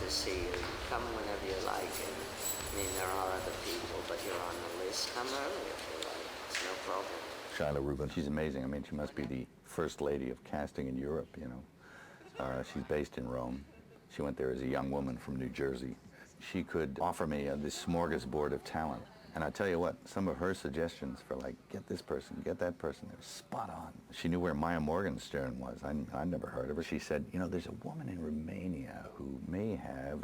to see you. Come whenever you like. And, I mean, there are other people, but you're on the list. Come early if you like. It's no problem. Shyla Rubin, she's amazing. I mean, she must be the first lady of casting in Europe, you know. She's based in Rome. She went there as a young woman from New Jersey. She could offer me this smorgasbord of talent. And I tell you what, some of her suggestions for like, get this person, get that person, they're spot on. She knew where Maya Morgenstern was. I'd never heard of her. She said, you know, there's a woman in Romania who may have,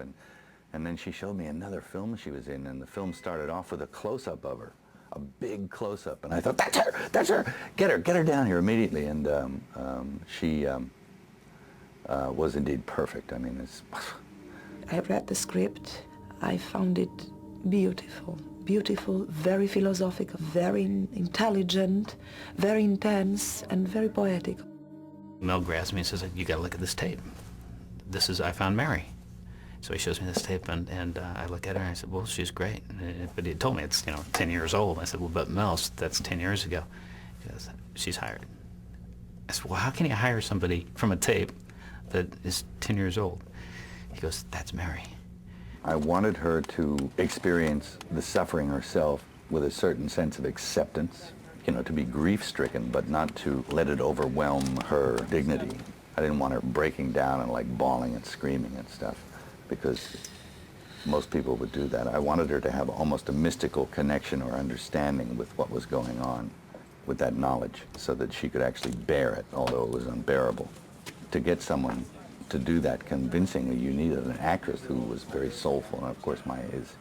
and then she showed me another film she was in, and the film started off with a close-up of her, a big close-up, and I thought, that's her, get her down here immediately. And she was indeed perfect. I mean, it's... I read the script. I found it beautiful. Beautiful, very philosophical, very intelligent, very intense, and very poetic. Mel grabs me and says, you gotta look at this tape. This is I Found Mary. So he shows me this tape, and I look at her and I said, well, she's great. But he told me it's, you know, 10 years old. I said, well, but Mel, that's 10 years ago. He goes, she's hired. I said, well, how can you hire somebody from a tape that is 10 years old? He goes, that's Mary. I wanted her to experience the suffering herself with a certain sense of acceptance, you know, to be grief-stricken, but not to let it overwhelm her dignity. I didn't want her breaking down and like bawling and screaming and stuff, because most people would do that. I wanted her to have almost a mystical connection or understanding with what was going on, with that knowledge, so that she could actually bear it, although it was unbearable. To get someone to do that convincingly, you needed an actress who was very soulful, and of course Maya is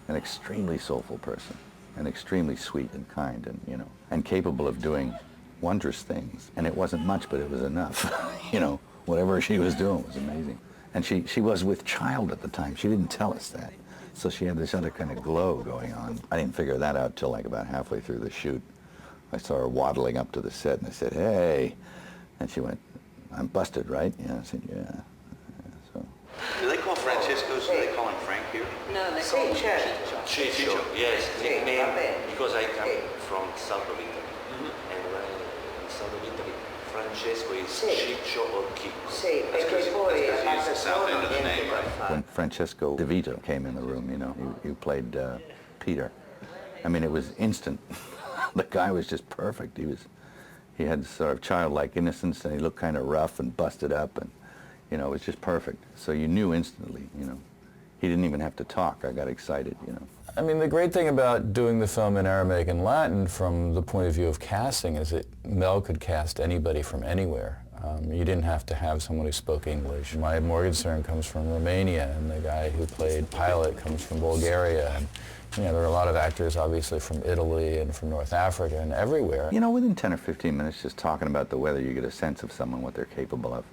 an extremely soulful person, and extremely sweet and kind, and, you know, and capable of doing wondrous things. And it wasn't much, but it was enough. You know, whatever she was doing was amazing. And she was with child at the time. She didn't tell us that. So she had this other kind of glow going on. I didn't figure that out till like about halfway through the shoot. I saw her waddling up to the set, and I said, hey. And she went, I'm busted, right? Yeah, I said, yeah. So. Do they call Francesco, so they call him Frank here? No, they call him Ciccio, yes. nickname, because I come from south of Italy. And in south of Italy, Francesco is Ciccio or Chicco. That's because you use the south end of the name, right? When Francesco De Vito came in the room, you know, he played Peter. I mean, it was instant. The guy was just perfect. He had sort of childlike innocence, and he looked kind of rough and busted up, and, you know, it was just perfect. So you knew instantly, you know. He didn't even have to talk. I got excited, you know. I mean, the great thing about doing the film in Aramaic and Latin from the point of view of casting is that Mel could cast anybody from anywhere. You didn't have to have someone who spoke English. Maya Morgenstern comes from Romania, and the guy who played Pilate comes from Bulgaria. And, you know, there are a lot of actors, obviously, from Italy and from North Africa and everywhere. You know, within 10 or 15 minutes, just talking about the weather, you get a sense of someone, what they're capable of.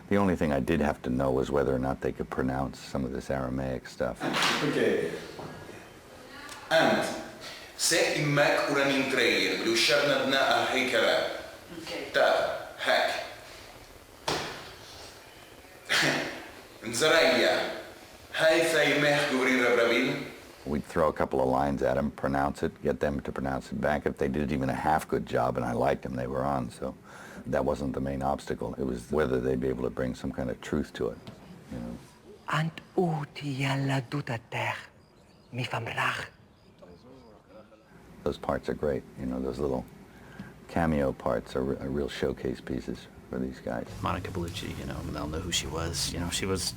The only thing I did have to know was whether or not they could pronounce some of this Aramaic stuff. Okay. أنت سائمك ورنين ترير بلوشرنا بناء هيكلا تا هاك نزرعيا هاي ثايمه قبرين ربربين. We'd throw a couple of lines at them, pronounce it, get them to pronounce it back. If they did even a half good job and I liked them, they were on. So that wasn't the main obstacle. It was whether they'd be able to bring some kind of truth to it, you know. Ant uti alla duta ter mi famrach. Those parts are great, you know, those little cameo parts are real showcase pieces for these guys. Monica Bellucci, you know, Mel knew who she was. You know, she was,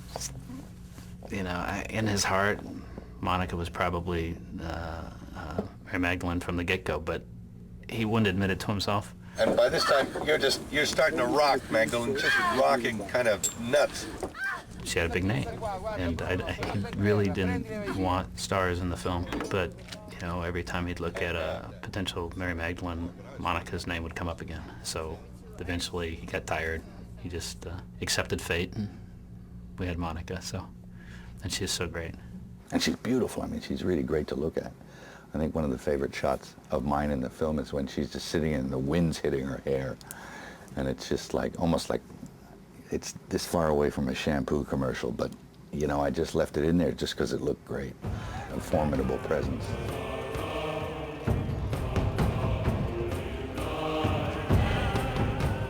you know, in his heart, Monica was probably Mary Magdalene from the get-go, but he wouldn't admit it to himself. And by this time, you're starting to rock, Magdalene, just rocking kind of nuts. She had a big name, and he really didn't want stars in the film, but, you know, every time he'd look at a potential Mary Magdalene, Monica's name would come up again. So eventually he got tired. He just accepted fate, and we had Monica, so, and she's so great. And she's beautiful. I mean, she's really great to look at. I think one of the favorite shots of mine in the film is when she's just sitting and the wind's hitting her hair. And it's just like, almost like it's this far away from a shampoo commercial, but, you know, I just left it in there just because it looked great. A formidable presence.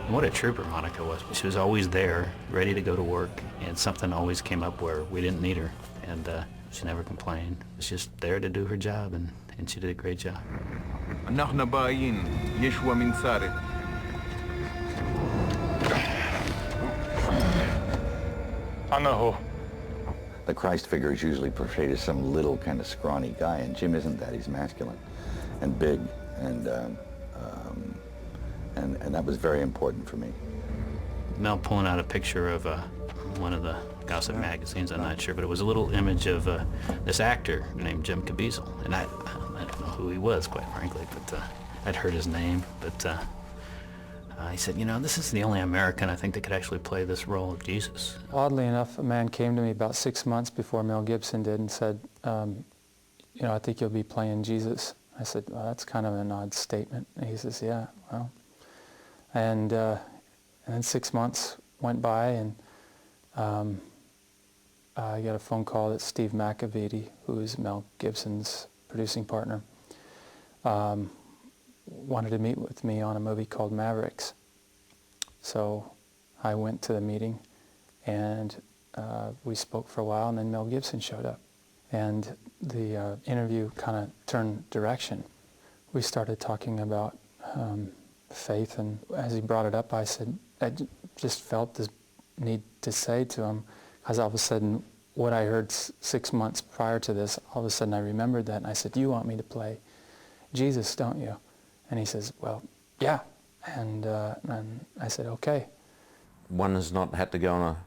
What a trooper Monica was. She was always there, ready to go to work, and something always came up where we didn't need her, and she never complained. She was just there to do her job, and she did a great job. The Christ figure is usually portrayed as some little kind of scrawny guy, and Jim isn't that. He's masculine and big, and that was very important for me. Mel pulling out a picture of one of the gossip magazines, I'm not sure, but it was a little image of this actor named Jim Caviezel, and I don't know who he was, quite frankly, but I'd heard his name, but he said, you know, this is the only American I think that could actually play this role of Jesus. Oddly enough, a man came to me about 6 months before Mel Gibson did and said, you know, I think you'll be playing Jesus. I said, well, that's kind of an odd statement. And he says, yeah, well. And then 6 months went by, and I got a phone call that Steve McAvity, who is Mel Gibson's producing partner, wanted to meet with me on a movie called Mavericks. So I went to the meeting, and we spoke for a while, and then Mel Gibson showed up. And the interview kind of turned direction. We started talking about faith, and as he brought it up, I said, I just felt this need to say to him, because all of a sudden, what I heard 6 months prior to this, all of a sudden I remembered that, and I said, you want me to play Jesus, don't you? And he says, well, yeah. And I said, okay. One has not had to go on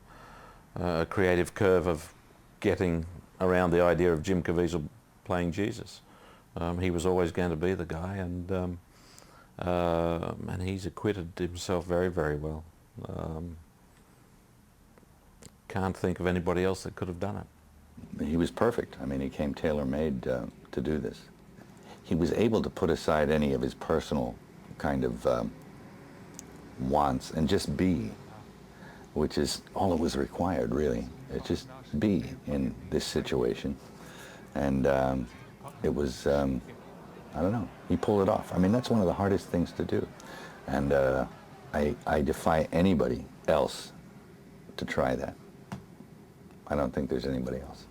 a creative curve of getting around the idea of Jim Caviezel playing Jesus. He was always going to be the guy, and he's acquitted himself very, very well. Can't think of anybody else that could have done it. He was perfect. I mean, he came tailor-made to do this. He was able to put aside any of his personal kind of wants and just be, which is all that was required, really. It's just be in this situation. And it was, I don't know, he pulled it off. I mean, that's one of the hardest things to do. And I defy anybody else to try that. I don't think there's anybody else.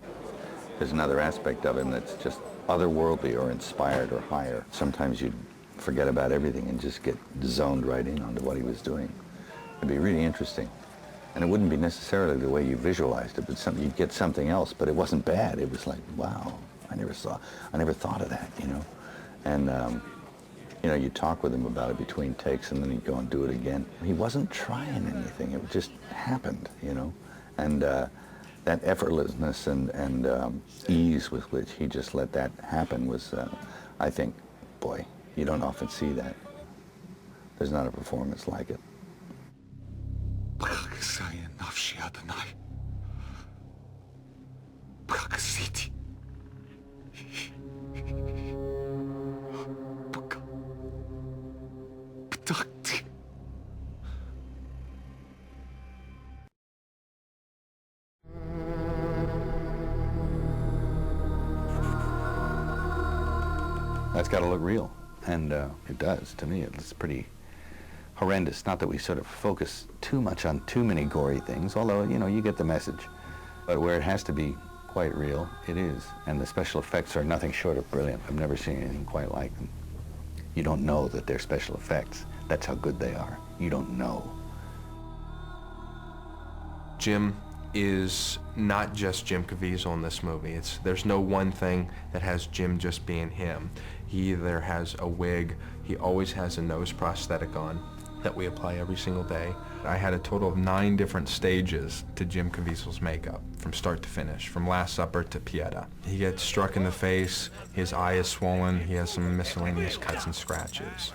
There's another aspect of him that's just otherworldly or inspired or higher. Sometimes you'd forget about everything and just get zoned right in onto what he was doing. It'd be really interesting. And it wouldn't be necessarily the way you visualized it, but you'd get something else, but it wasn't bad. It was like, wow, I never thought of that, you know? And, you know, you'd talk with him about it between takes, and then he'd go and do it again. He wasn't trying anything. It just happened, you know? And that effortlessness and ease with which he just let that happen was, I think, boy, you don't often see that. There's not a performance like it. That's got to look real, and it does. To me, it's pretty horrendous. Not that we sort of focus too much on too many gory things, although, you know, you get the message. But where it has to be quite real, it is. And the special effects are nothing short of brilliant. I've never seen anything quite like them. You don't know that they're special effects. That's how good they are. You don't know. Jim is not just Jim Caviezel in this movie. There's no one thing that has Jim just being him. He either has a wig, he always has a nose prosthetic on that we apply every single day. I had a total of 9 different stages to Jim Caviezel's makeup, from start to finish, from Last Supper to Pieta. He gets struck in the face, his eye is swollen, he has some miscellaneous cuts and scratches.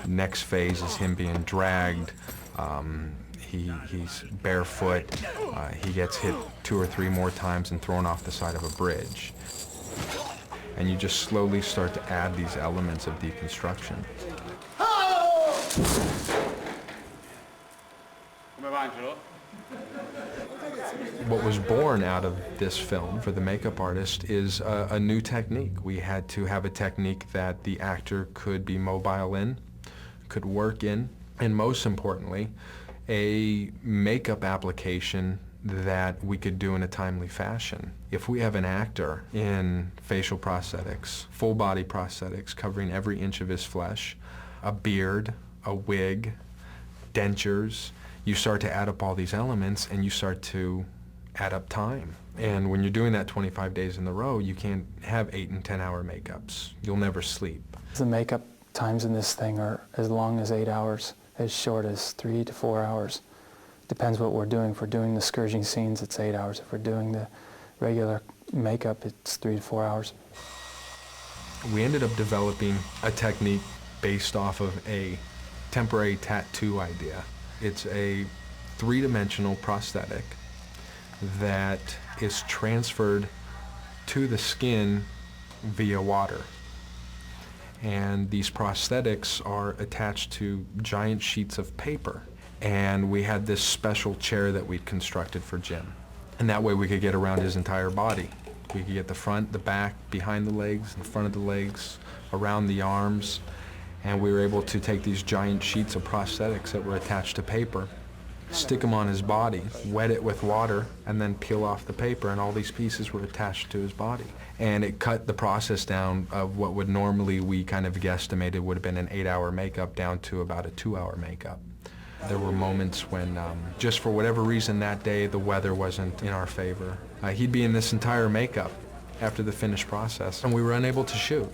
Next phase is him being dragged. He's barefoot. He gets hit 2 or 3 more times and thrown off the side of a bridge. And you just slowly start to add these elements of deconstruction. What was born out of this film for the makeup artist is a new technique. We had to have a technique that the actor could be mobile in, could work in, and most importantly, a makeup application that we could do in a timely fashion. If we have an actor in facial prosthetics, full body prosthetics covering every inch of his flesh, a beard, a wig, dentures, you start to add up all these elements and you start to add up time. And when you're doing that 25 days in a row, you can't have 8 and 10 hour makeups. You'll never sleep. The makeup times in this thing are as long as 8 hours, as short as 3 to 4 hours. Depends what we're doing. If we're doing the scourging scenes, it's 8 hours. If we're doing the regular makeup, it's 3 to 4 hours. We ended up developing a technique based off of a temporary tattoo idea. It's a 3-dimensional prosthetic that is transferred to the skin via water. And these prosthetics are attached to giant sheets of paper. And we had this special chair that we'd constructed for Jim. And that way we could get around his entire body. We could get the front, the back, behind the legs, the front of the legs, around the arms. And we were able to take these giant sheets of prosthetics that were attached to paper, stick them on his body, wet it with water, and then peel off the paper, and all these pieces were attached to his body. And it cut the process down of what would normally we kind of guesstimated would have been an 8-hour makeup down to about a 2-hour makeup. There were moments when, just for whatever reason that day, the weather wasn't in our favor. He'd be in this entire makeup after the finished process, and we were unable to shoot.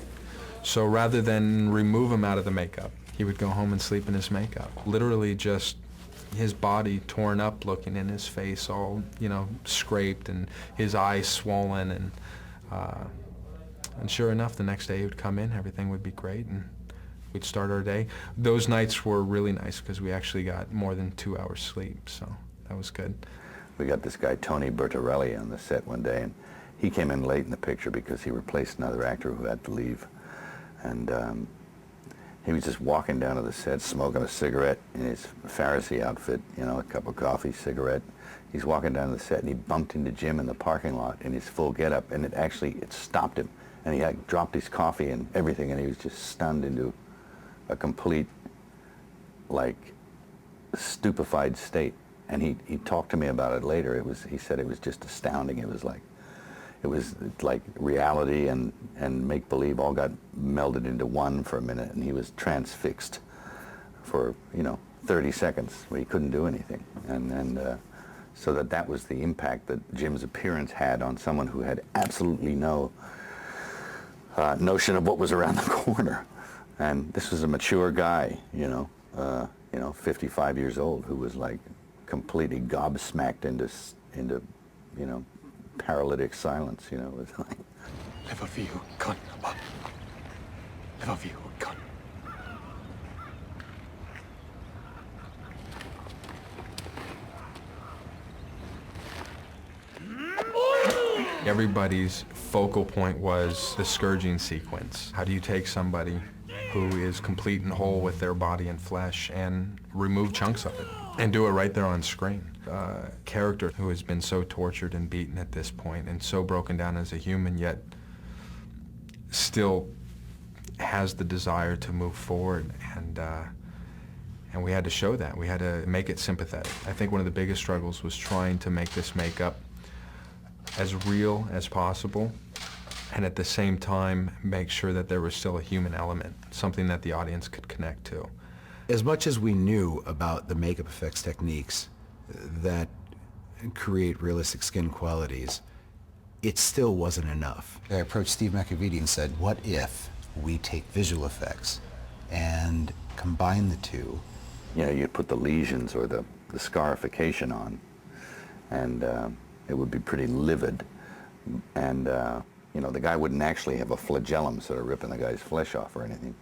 So rather than remove him out of the makeup, he would go home and sleep in his makeup. Literally just his body torn up looking, and his face all, scraped, and his eyes swollen, and sure enough, the next day he would come in, everything would be great, and we'd start our day. Those nights were really nice because we actually got more than 2 hours sleep, so that was good. We got this guy, Tony Bertorelli, on the set one day, and he came in late in the picture because he replaced another actor who had to leave. And he was just walking down to the set, smoking a cigarette in his Pharisee outfit, a cup of coffee, cigarette. He's walking down to the set, and he bumped into Jim in the parking lot in his full getup, and it stopped him. And he had dropped his coffee and everything, and he was just stunned into a complete, stupefied state. And he talked to me about it later. He said it was just astounding. It was like reality and make-believe all got melded into one for a minute, and he was transfixed for 30 seconds where he couldn't do anything. And so that was the impact that Jim's appearance had on someone who had absolutely no notion of what was around the corner. And this was a mature guy, 55 years old, who was completely gobsmacked into paralytic silence, It was like... Everybody's focal point was the scourging sequence. How do you take somebody who is complete and whole with their body and flesh and remove chunks of it and do it right there on screen? A character who has been so tortured and beaten at this point and so broken down as a human, yet still has the desire to move forward, and we had to show that. We had to make it sympathetic. I think one of the biggest struggles was trying to make this makeup as real as possible, and at the same time make sure that there was still a human element, something that the audience could connect to. As much as we knew about the makeup effects techniques that create realistic skin qualities, it still wasn't enough. I approached Steve McAvity and said, what if we take visual effects and combine the two? You'd put the lesions or the scarification on, and it would be pretty livid. And, the guy wouldn't actually have a flagellum sort of ripping the guy's flesh off or anything.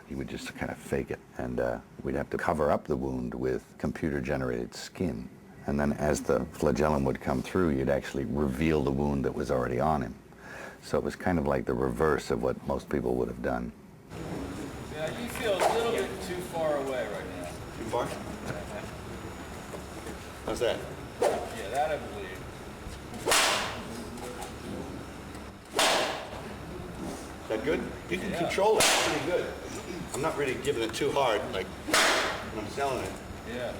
He would just kind of fake it. And we'd have to cover up the wound with computer-generated skin. And then as the flagellum would come through, you'd actually reveal the wound that was already on him. So it was kind of like the reverse of what most people would have done. Yeah, you feel a little bit too far away right now. Too far? How's that? Yeah, that I believe. Is that good? You can control it pretty good. I'm not really giving it too hard, like when I'm selling it. Yeah.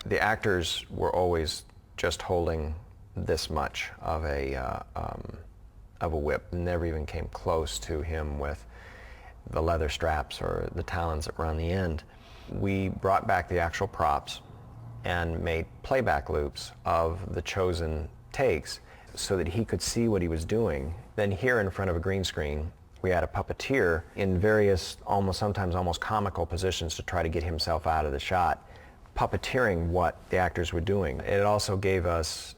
The actors were always just holding this much of a whip. Never even came close to him with the leather straps or the talons that were on the end. We brought back the actual props and made playback loops of the chosen takes so that he could see what he was doing. Then here in front of a green screen, we had a puppeteer in various, sometimes almost comical positions to try to get himself out of the shot, puppeteering what the actors were doing. It also gave us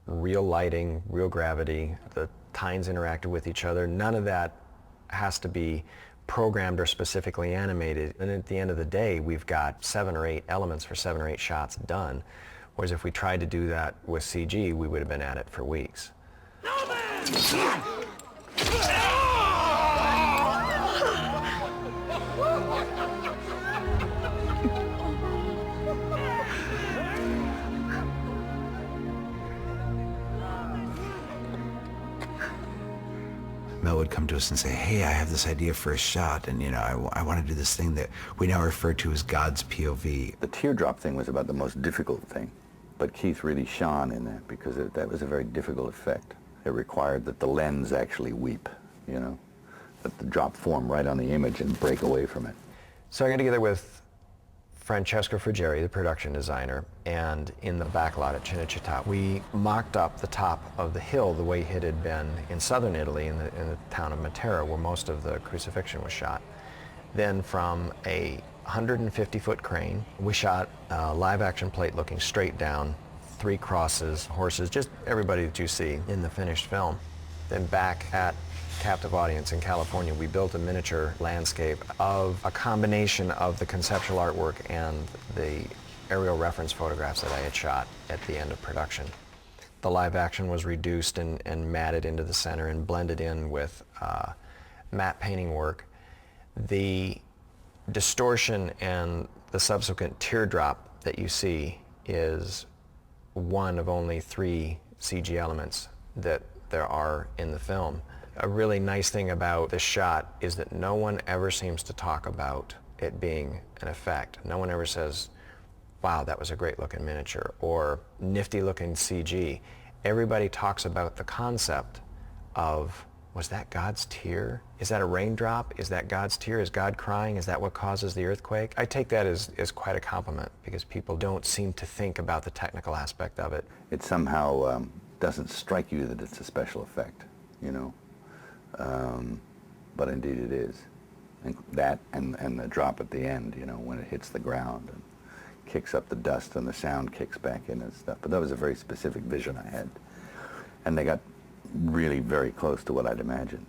real lighting, real gravity. The tines interacted with each other. None of that has to be programmed or specifically animated. And at the end of the day, we've got 7 or 8 elements for 7 or 8 shots done. Whereas if we tried to do that with CG, we would have been at it for weeks. Mel would come to us and say, hey, I have this idea for a shot, and I want to do this thing that we now refer to as God's POV. The teardrop thing was about the most difficult thing, but Keith really shone in that because that was a very difficult effect. It required that the lens actually weep, that the drop form right on the image and break away from it. So I got together with Francesco Friggeri, the production designer, and in the back lot at Cinecittà, we mocked up the top of the hill the way it had been in southern Italy in the town of Matera, where most of the crucifixion was shot. Then from a 150-foot crane, we shot a live-action plate looking straight down, 3 crosses, horses, just everybody that you see in the finished film. Then back at Captive Audience in California, we built a miniature landscape of a combination of the conceptual artwork and the aerial reference photographs that I had shot at the end of production. The live action was reduced and matted into the center and blended in with matte painting work. The distortion and the subsequent teardrop that you see is one of only 3 CG elements that there are in the film. A really nice thing about this shot is that no one ever seems to talk about it being an effect. No one ever says, wow, that was a great looking miniature, or nifty looking CG. Everybody talks about the concept of, was that God's tear? Is that a raindrop? Is that God's tear? Is God crying? Is that what causes the earthquake? I take that as quite a compliment because people don't seem to think about the technical aspect of it. It somehow doesn't strike you that it's a special effect, but indeed it is. And that and the drop at the end, when it hits the ground and kicks up the dust and the sound kicks back in and stuff. But that was a very specific vision I had. And they got really very close to what I'd imagined.